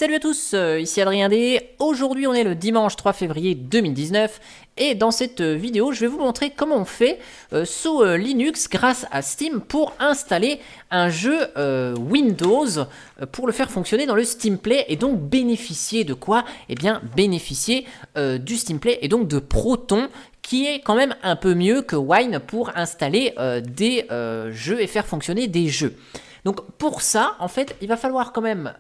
Salut à tous, ici Adrien D. Aujourd'hui on est le dimanche 3 février 2019 et dans cette vidéo je vais vous montrer comment on fait sous Linux grâce à Steam pour installer un jeu Windows pour le faire fonctionner dans le Steam Play et donc bénéficier de quoi? Eh bien bénéficier du Steam Play et donc de Proton qui est quand même un peu mieux que Wine pour installer des jeux et faire fonctionner des jeux. Donc pour ça, en fait, il va falloir quand même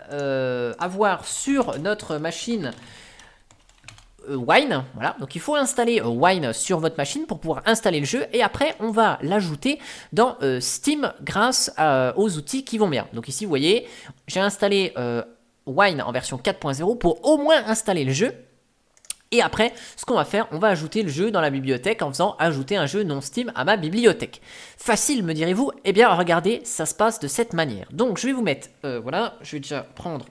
avoir sur notre machine Wine, voilà. Donc il faut installer Wine sur votre machine pour pouvoir installer le jeu et après on va l'ajouter dans Steam grâce aux outils qui vont bien. Donc ici vous voyez, j'ai installé Wine en version 4.0 pour au moins installer le jeu. Et après, ce qu'on va faire, on va ajouter le jeu dans la bibliothèque en faisant ajouter un jeu non Steam à ma bibliothèque. Facile, me direz-vous? Eh bien, regardez, ça se passe de cette manière. Donc, je vais vous mettre, voilà, je vais déjà prendre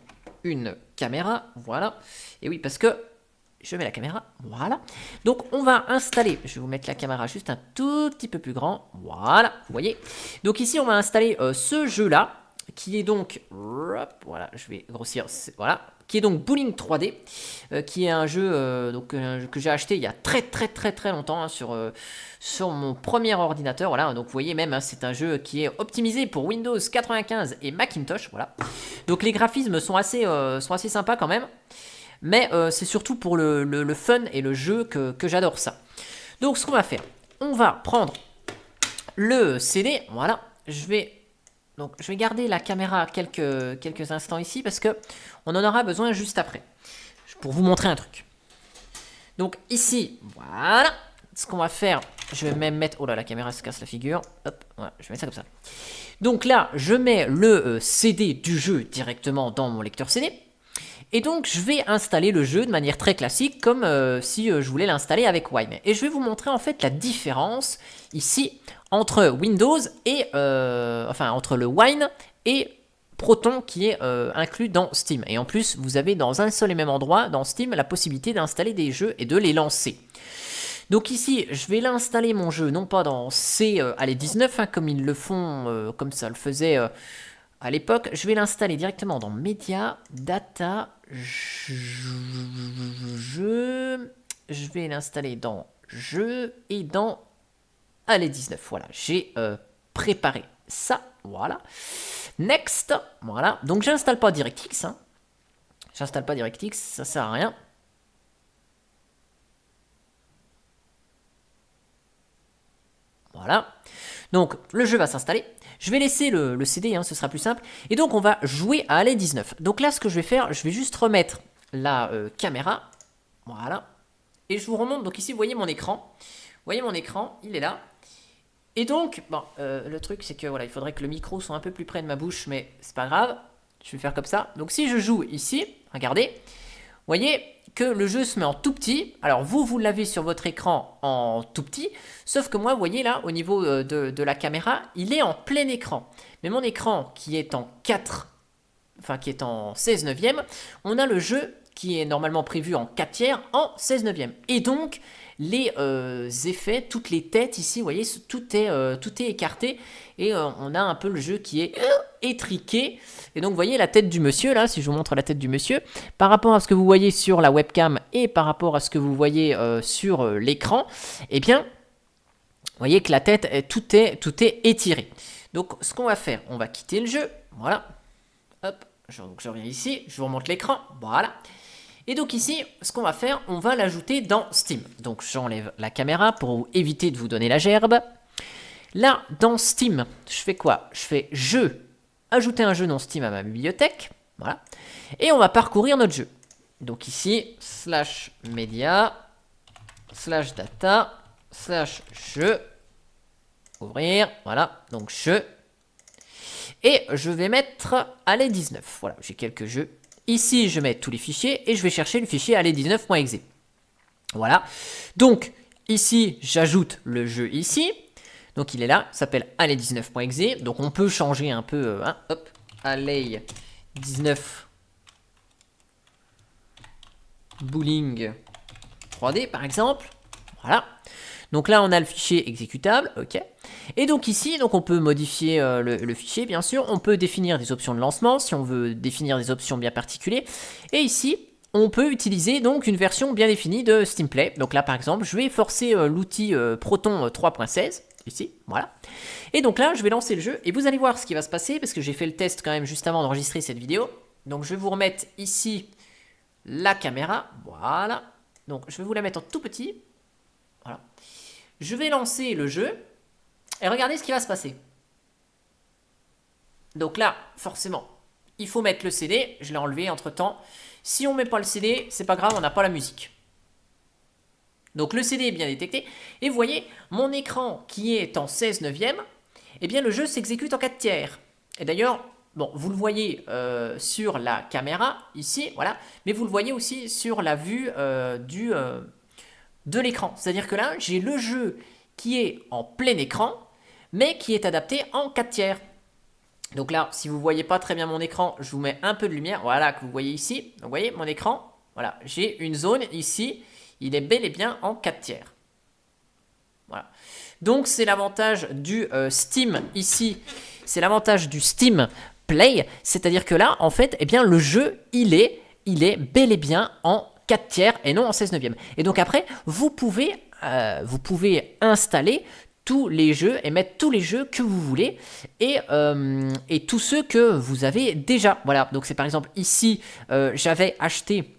une caméra, voilà. Et oui, parce que je mets la caméra, voilà. Donc, on va installer, je vais vous mettre la caméra juste un tout petit peu plus grand, voilà, vous voyez. Donc ici, on va installer ce jeu-là, qui est donc, voilà, je vais grossir, voilà, qui est donc Bowling 3D, qui est un jeu que j'ai acheté il y a très longtemps hein, sur mon premier ordinateur. Voilà, donc vous voyez même, hein, c'est un jeu qui est optimisé pour Windows 95 et Macintosh. Voilà, donc les graphismes sont assez sympas quand même, mais c'est surtout pour le fun et le jeu que j'adore ça. Donc ce qu'on va faire, on va prendre le CD. Voilà, je vais garder la caméra quelques instants ici parce que on en aura besoin juste après pour vous montrer un truc. Donc ici, voilà, ce qu'on va faire, je vais même mettre, oh là la caméra se casse la figure, hop, voilà, je vais mettre ça comme ça. Donc là, je mets le CD du jeu directement dans mon lecteur CD. Et donc, je vais installer le jeu de manière très classique, comme si je voulais l'installer avec Wine. Et je vais vous montrer en fait la différence ici entre Windows et entre le Wine et Proton qui est inclus dans Steam. Et en plus, vous avez dans un seul et même endroit dans Steam la possibilité d'installer des jeux et de les lancer. Donc ici, je vais l'installer mon jeu, non pas dans C19, hein, comme ils le font, comme ça le faisait à l'époque. Je vais l'installer directement dans Média, Data, je vais l'installer dans Jeux et dans ALE19. Voilà, j'ai préparé ça. Voilà. Next. Voilà. Donc, j'installe pas DirectX. Hein. J'installe pas DirectX, ça sert à rien. Voilà. Donc, le jeu va s'installer. Je vais laisser le CD, hein, ce sera plus simple. Et donc, on va jouer à ALE19. Donc là, ce que je vais faire, je vais juste remettre la caméra. Voilà. Et je vous remonte. Donc ici, vous voyez mon écran. Vous voyez mon écran, il est là. Et donc, bon, le truc, c'est que voilà, il faudrait que le micro soit un peu plus près de ma bouche, mais c'est pas grave. Je vais faire comme ça. Donc si je joue ici, regardez, vous voyez que le jeu se met en tout petit. Alors vous l'avez sur votre écran en tout petit, sauf que moi, vous voyez là, au niveau de la caméra, il est en plein écran. Mais mon écran qui est en 4, enfin qui est en 16 neuvième, on a le jeu qui est normalement prévu en 4 tiers en 16 neuvième. Et donc, les effets, toutes les têtes ici, vous voyez, tout est écarté. Et on a un peu le jeu qui est étriqué. Et donc, vous voyez la tête du monsieur, là, si je vous montre la tête du monsieur, par rapport à ce que vous voyez sur la webcam et par rapport à ce que vous voyez sur l'écran, eh bien, vous voyez que la tête, tout est étiré. Donc, ce qu'on va faire, on va quitter le jeu. Voilà. Hop, donc je reviens ici, je vous remonte l'écran. Voilà. Et donc ici, ce qu'on va faire, on va l'ajouter dans Steam. Donc j'enlève la caméra pour éviter de vous donner la gerbe. Là, dans Steam, je fais quoi? Je fais jeu, ajouter un jeu dans Steam à ma bibliothèque. Voilà. Et on va parcourir notre jeu. Donc ici, /media, /data, /jeu, ouvrir, voilà, donc jeu. Et je vais mettre ALE19. Voilà, j'ai quelques jeux. Ici, je mets tous les fichiers et je vais chercher le fichier ALE19.exe. Voilà. Donc, ici, j'ajoute le jeu ici. Donc, il est là, s'appelle ALE19.exe. Donc, on peut changer un peu. Hein, hop, ALE19 Bowling 3D, par exemple. Voilà. Donc là, on a le fichier exécutable. OK. Et donc ici, donc on peut modifier le fichier, bien sûr. On peut définir des options de lancement si on veut définir des options bien particulières. Et ici, on peut utiliser donc une version bien définie de SteamPlay. Donc là, par exemple, je vais forcer l'outil Proton 3.16. Ici, voilà. Et donc là, je vais lancer le jeu et vous allez voir ce qui va se passer parce que j'ai fait le test quand même juste avant d'enregistrer cette vidéo. Donc je vais vous remettre ici la caméra. Voilà. Donc je vais vous la mettre en tout petit. Voilà. Je vais lancer le jeu et regardez ce qui va se passer. Donc là, forcément, il faut mettre le CD. Je l'ai enlevé entre temps. Si on ne met pas le CD, c'est pas grave, on n'a pas la musique. Donc le CD est bien détecté. Et vous voyez, mon écran qui est en 16 neuvième, eh bien le jeu s'exécute en 4 tiers. Et d'ailleurs, bon, vous le voyez sur la caméra, ici, voilà. Mais vous le voyez aussi sur la vue de l'écran. C'est-à-dire que là, j'ai le jeu qui est en plein écran, mais qui est adapté en 4 tiers. Donc là, si vous ne voyez pas très bien mon écran, je vous mets un peu de lumière. Voilà, que vous voyez ici. Donc vous voyez mon écran. Voilà, j'ai une zone ici. Il est bel et bien en 4 tiers. Voilà. Donc c'est l'avantage du Steam ici. C'est l'avantage du Steam Play. C'est-à-dire que là, en fait, eh bien, le jeu, il est bel et bien en 4 tiers et non en 16 neuvième. Et donc après, vous pouvez installer tous les jeux et mettre tous les jeux que vous voulez et tous ceux que vous avez déjà. Voilà, donc c'est par exemple ici, j'avais acheté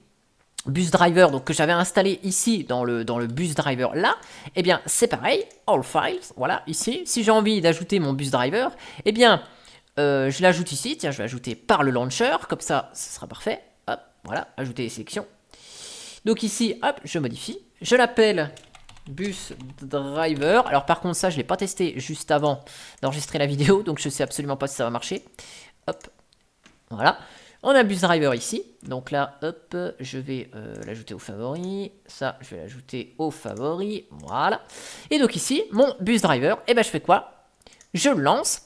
Bus Driver, donc que j'avais installé ici dans le Bus Driver là, eh bien c'est pareil, All Files, voilà, ici, si j'ai envie d'ajouter mon Bus Driver, eh bien je l'ajoute ici, tiens, je vais ajouter par le launcher, comme ça, ce sera parfait, hop, voilà, ajouter les sélections. Donc ici, hop, je modifie, je l'appelle Bus Driver, alors par contre ça je ne l'ai pas testé juste avant d'enregistrer la vidéo, donc je ne sais absolument pas si ça va marcher, hop, voilà. On a Bus Driver ici, donc là, hop, je vais l'ajouter aux favoris, ça, je vais l'ajouter aux favoris, voilà. Et donc ici, mon Bus Driver, et ben je fais quoi? Je le lance,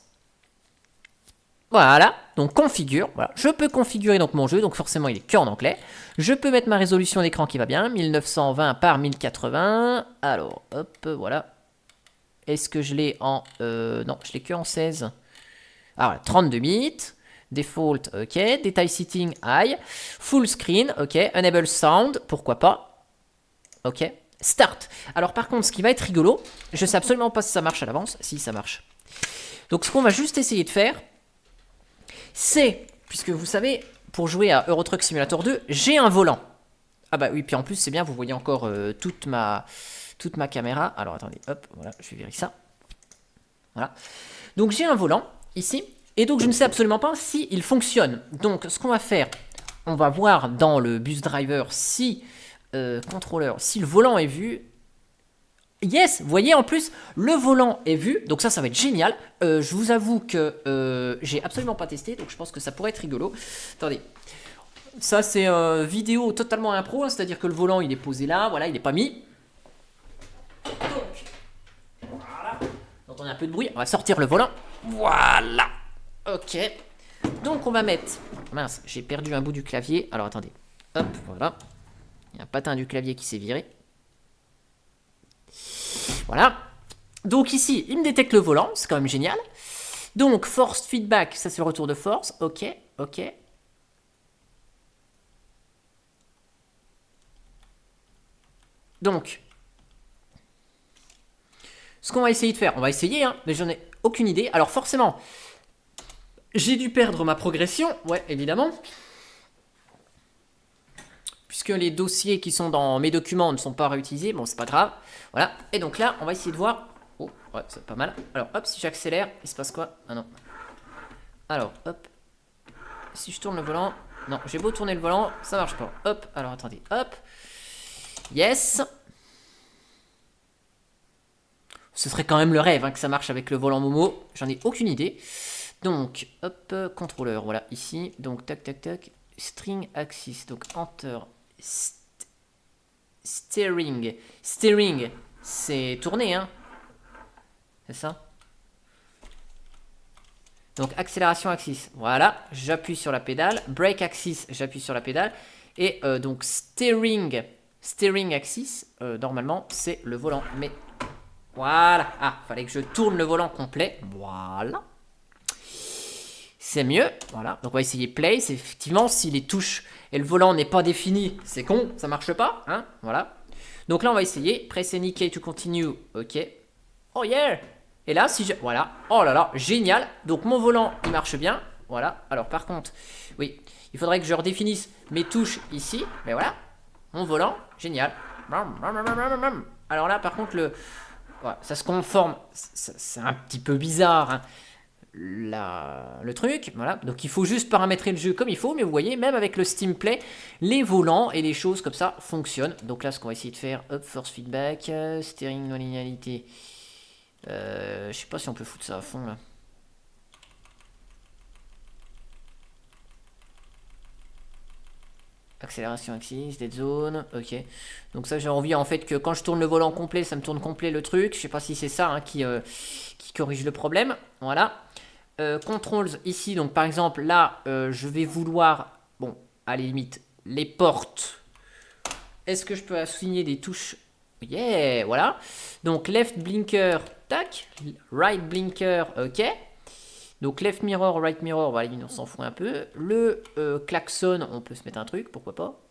voilà, donc configure, voilà. Je peux configurer donc mon jeu, donc forcément il est que en anglais. Je peux mettre ma résolution d'écran qui va bien, 1920 par 1080, alors, hop, voilà. Est-ce que je l'ai en, non, je l'ai que en 16. Ah voilà, 32 bits. Default, ok. Detail setting, high. Full screen, ok. Enable sound, pourquoi pas. Ok. Start. Alors par contre, ce qui va être rigolo, je sais absolument pas si ça marche à l'avance. Si, ça marche. Donc ce qu'on va juste essayer de faire, c'est, puisque vous savez, pour jouer à Euro Truck Simulator 2, j'ai un volant. Ah bah oui, puis en plus, c'est bien, vous voyez encore toute ma caméra. Alors attendez, hop, voilà, je vais vérifier ça. Voilà. Donc j'ai un volant, ici. Et donc je ne sais absolument pas si il fonctionne. Donc ce qu'on va faire, on va voir dans le Bus Driver si contrôleur, si le volant est vu. Yes, vous voyez en plus le volant est vu, donc ça va être génial. Je vous avoue que j'ai absolument pas testé, donc je pense que ça pourrait être rigolo. Attendez, ça c'est vidéo totalement impro, hein, c'est-à-dire que le volant il est posé là, voilà, il n'est pas mis. Donc voilà, donc on a un peu de bruit, on va sortir le volant. Voilà. Ok, donc on va mettre, mince, j'ai perdu un bout du clavier, alors attendez, hop, voilà, il y a un patin du clavier qui s'est viré, voilà, donc ici, il me détecte le volant, c'est quand même génial, donc force feedback, ça c'est le retour de force, ok, ok, donc, ce qu'on va essayer de faire, on va essayer, hein, mais j'en ai aucune idée, alors forcément, j'ai dû perdre ma progression, ouais, évidemment. Puisque les dossiers qui sont dans mes documents ne sont pas réutilisés, bon, c'est pas grave. Voilà, et donc là, on va essayer de voir. Oh, ouais, c'est pas mal. Alors, hop, si j'accélère, il se passe quoi? Ah non. Alors, hop. Si je tourne le volant. Non, j'ai beau tourner le volant, ça marche pas. Hop, alors attendez, hop. Yes. Ce serait quand même le rêve hein, que ça marche avec le volant Momo. J'en ai aucune idée. Donc, hop, contrôleur, voilà, ici. Donc, tac, tac, tac. String axis. Donc, enter. Steering. Steering, c'est tourner, hein. C'est ça. Donc, accélération axis. Voilà, j'appuie sur la pédale. Brake axis, j'appuie sur la pédale. Et donc, steering axis, normalement, c'est le volant. Mais Voilà. Ah, fallait que je tourne le volant complet. Voilà. C'est mieux. Voilà. Donc on va essayer play. C'est effectivement si les touches et le volant n'est pas défini, c'est con, ça marche pas. Hein, voilà. Donc là on va essayer. Press any key to continue. Ok. Oh yeah. Et là si je... Voilà. Oh là là, génial. Donc mon volant il marche bien. Voilà. Alors par contre, oui, il faudrait que je redéfinisse mes touches ici. Mais voilà. Mon volant, génial. Alors là par contre ouais, ça se conforme. C'est un petit peu bizarre. Hein. Le truc, voilà. Donc il faut juste paramétrer le jeu comme il faut, mais vous voyez, même avec le Steam Play, les volants et les choses comme ça fonctionnent. Donc là, ce qu'on va essayer de faire, hop, force feedback, steering non linéarité. Je sais pas si on peut foutre ça à fond là. Accélération axis, dead zone, ok. Donc ça j'ai envie en fait que quand je tourne le volant complet, ça me tourne complet le truc. Je sais pas si c'est ça hein, qui corrige le problème. Voilà. Controls ici, donc par exemple là je vais vouloir, bon à la limite, les portes. Est-ce que je peux assigner des touches? Yeah, voilà. Donc left blinker, tac. Right blinker, ok. Donc left mirror, right mirror, voilà, on s'en fout un peu. Le klaxon, on peut se mettre un truc, pourquoi pas.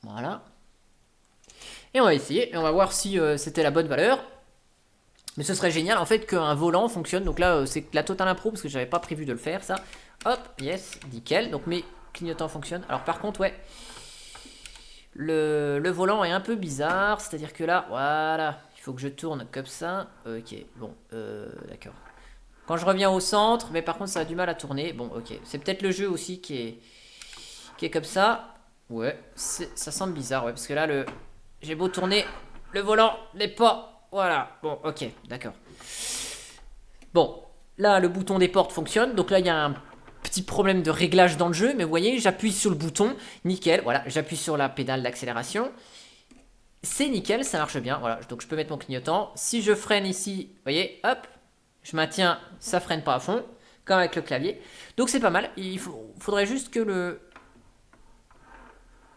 Voilà. Et on va essayer, et on va voir si c'était la bonne valeur. Mais ce serait génial en fait qu'un volant fonctionne. Donc là c'est la totale impro parce que j'avais pas prévu de le faire ça. Hop, yes, nickel. Donc mes clignotants fonctionnent. Alors par contre ouais, le volant est un peu bizarre. C'est-à-dire que là, voilà, il faut que je tourne comme ça. Ok, bon, d'accord. Quand je reviens au centre, mais par contre ça a du mal à tourner. Bon ok, c'est peut-être le jeu aussi qui est comme ça. Ouais, ça semble bizarre ouais, parce que là j'ai beau tourner, le volant n'est pas... Voilà, bon, ok, d'accord. Bon, là, le bouton des portes fonctionne. Donc là, il y a un petit problème de réglage dans le jeu. Mais vous voyez, j'appuie sur le bouton. Nickel, voilà, j'appuie sur la pédale d'accélération. C'est nickel, ça marche bien. Voilà, donc je peux mettre mon clignotant. Si je freine ici, vous voyez, hop, je maintiens, ça freine pas à fond. Comme avec le clavier. Donc c'est pas mal. Il faudrait juste que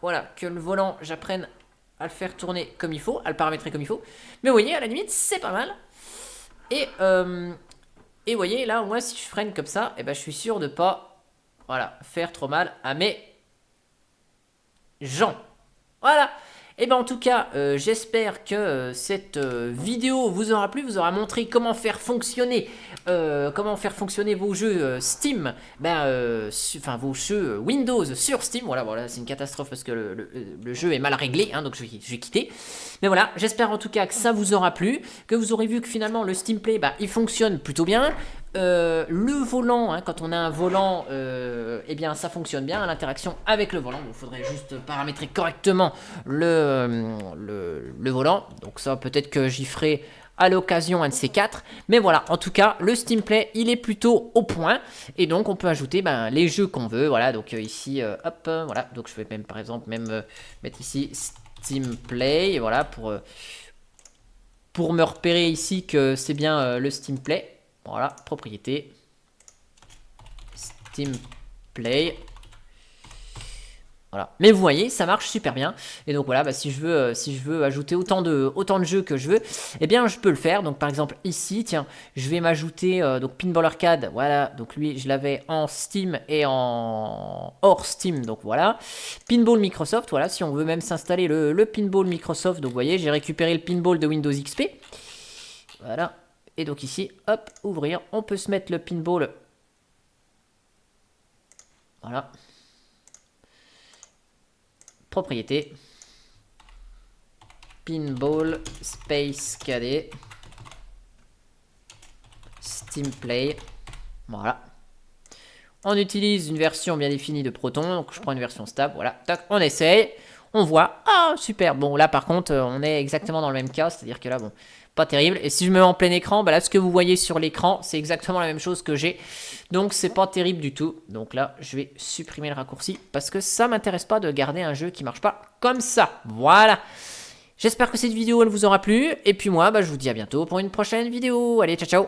voilà, que le volant, j'apprenne à le faire tourner comme il faut, à le paramétrer comme il faut. Mais vous voyez, à la limite, c'est pas mal. Et vous voyez, là, moi, si je freine comme ça, eh ben, je suis sûr de pas, voilà, faire trop mal à mes gens. Voilà. Et ben en tout cas, j'espère que cette vidéo vous aura plu, vous aura montré comment faire fonctionner vos jeux Steam, enfin vos jeux Windows sur Steam. Voilà, c'est une catastrophe parce que le jeu est mal réglé, hein, donc je vais quitter. Mais voilà, j'espère en tout cas que ça vous aura plu, que vous aurez vu que finalement le Steam Play, il fonctionne plutôt bien. Le volant, hein, quand on a un volant, eh bien ça fonctionne bien, l'interaction avec le volant. Il faudrait juste paramétrer correctement le volant. Donc ça, peut-être que j'y ferai à l'occasion un de ces quatre. Mais voilà, en tout cas, le Steam Play, il est plutôt au point. Et donc, on peut ajouter les jeux qu'on veut. Voilà, donc ici, hop, voilà. Donc, je vais même, par exemple, mettre ici Steam Play. Voilà, pour me repérer ici que c'est bien le Steam Play. Voilà, propriété. Steam Play. Voilà. Mais vous voyez, ça marche super bien. Et donc voilà, si je veux ajouter autant de jeux que je veux, eh bien je peux le faire. Donc par exemple ici, tiens, je vais m'ajouter donc Pinball Arcade. Voilà, donc lui je l'avais en Steam et en hors Steam. Donc voilà, Pinball Microsoft. Voilà, si on veut même s'installer le Pinball Microsoft. Donc vous voyez, j'ai récupéré le Pinball de Windows XP. Voilà. Et donc ici, hop, ouvrir. On peut se mettre le Pinball. Voilà. Propriété. Pinball Space KD. Steam Play. Voilà. On utilise une version bien définie de Proton. Donc je prends une version stable. Voilà. Tac, on essaye. On voit. Ah, super. Bon, là par contre, on est exactement dans le même cas. C'est-à-dire que là, bon, pas terrible. Et si je me mets en plein écran, là, ce que vous voyez sur l'écran, c'est exactement la même chose que j'ai. Donc, c'est pas terrible du tout. Donc là, je vais supprimer le raccourci parce que ça m'intéresse pas de garder un jeu qui marche pas comme ça. Voilà. J'espère que cette vidéo, elle vous aura plu. Et puis moi, je vous dis à bientôt pour une prochaine vidéo. Allez, ciao, ciao.